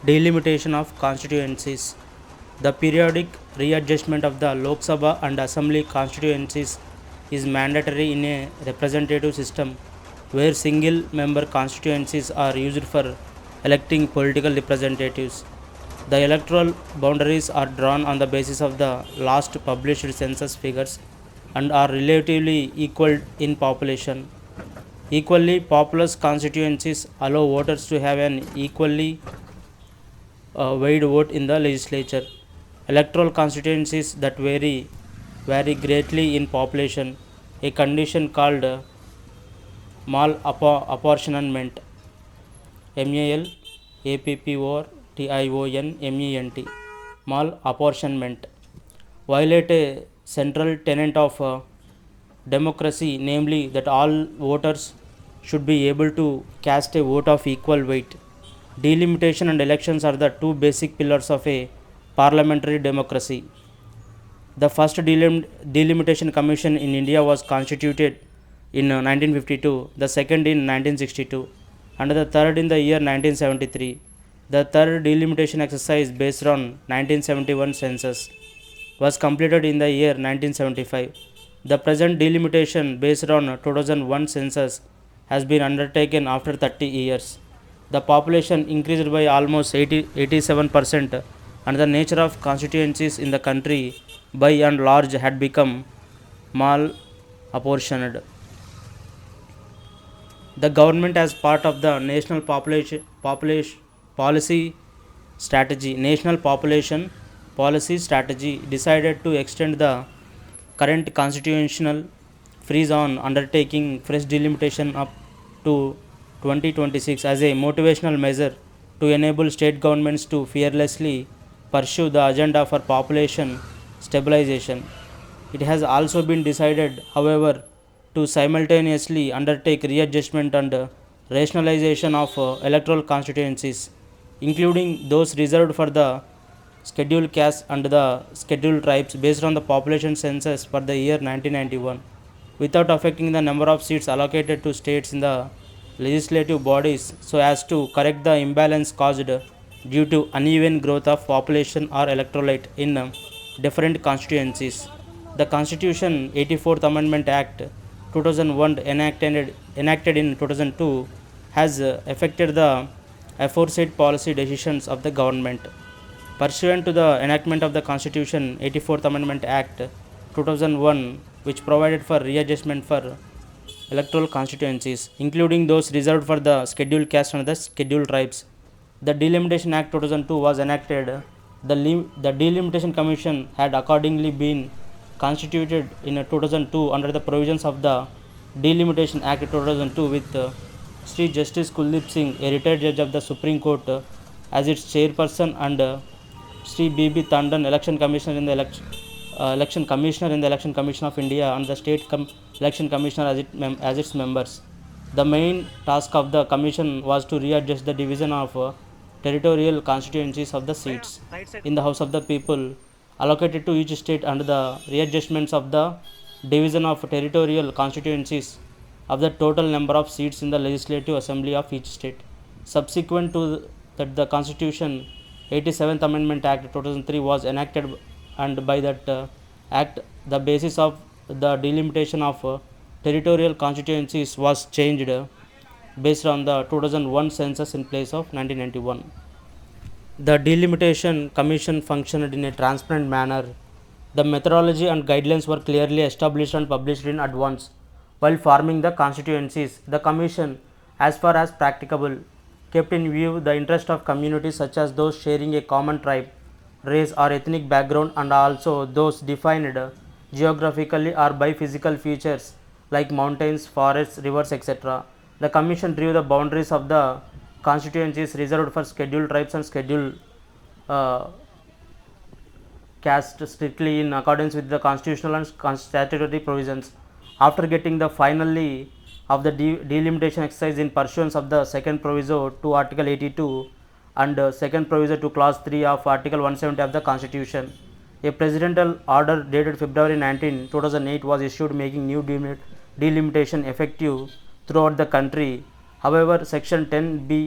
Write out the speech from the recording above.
Delimitation of Constituencies. The periodic readjustment of the Lok Sabha and Assembly constituencies is mandatory in a representative system where single member constituencies are used for electing political representatives. The electoral boundaries are drawn on the basis of the last published census figures and are relatively equal in population. Equally populous constituencies allow voters to have an equally wide vote in the legislature. Electoral constituencies that vary greatly in population, a condition called malapportionment, malapportionment, malapportionment, violate a central tenet of democracy, namely that all voters should be able to cast a vote of equal weight. Delimitation and elections are the two basic pillars of a parliamentary democracy. The first delimitation commission in India was constituted in 1952, the second in 1962, and the third in the year 1973. The third delimitation exercise based on 1971 census was completed in the year 1975. The present delimitation based on 2001 census has been undertaken after 30 years. The population increased by almost 87%, and the nature of constituencies in the country by and large had become mal apportioned. The government, as part of the population national population policy strategy, decided to extend the current constitutional freeze on undertaking fresh delimitation up to 2026 as a motivational measure to enable state governments to fearlessly pursue the agenda for population stabilization. It has also been decided, however, to simultaneously undertake readjustment and rationalization of electoral constituencies, including those reserved for the scheduled castes and the scheduled tribes based on the population census for the year 1991, without affecting the number of seats allocated to states in the legislative bodies so as to correct the imbalance caused due to uneven growth of population or electorate in different constituencies. The Constitution 84th Amendment Act 2001 enacted in 2002 has affected the aforesaid policy decisions of the government. Pursuant to the enactment of the Constitution 84th Amendment Act 2001, which provided for readjustment for electoral constituencies, including those reserved for the scheduled castes and the scheduled tribes, the Delimitation Act 2002 was enacted. The Delimitation Commission had accordingly been constituted in 2002 under the provisions of the Delimitation Act 2002 with Sri Justice Kuldeep Singh, a retired judge of the Supreme Court, as its chairperson, and Sri B.B. Tandon, Election Commissioner in the Election Commission of India, and the State Election Commissioner as its members. The main task of the commission was to readjust the division of territorial constituencies of the seats in the House of the People allocated to each state, and the readjustments of the division of territorial constituencies of the total number of seats in the Legislative Assembly of each state. Subsequent to that, the Constitution 87th Amendment Act 2003 was enacted, and by that act, the basis of the delimitation of territorial constituencies was changed based on the 2001 census in place of 1991. The Delimitation Commission functioned in a transparent manner. The methodology and guidelines were clearly established and published in advance. While forming the constituencies, the Commission, as far as practicable, kept in view the interest of communities such as those sharing a common tribe, race or ethnic background, and also those defined geographically or by physical features like mountains, forests, rivers, etc. The Commission drew the boundaries of the constituencies reserved for scheduled tribes and scheduled caste strictly in accordance with the constitutional and statutory provisions. After getting the finally of the delimitation exercise in pursuance of the second proviso to Article 82 and second proviso to Clause 3 of Article 170 of the Constitution, a presidential order dated February 19, 2008 was issued making new delimitation effective throughout the country. However, Section 10B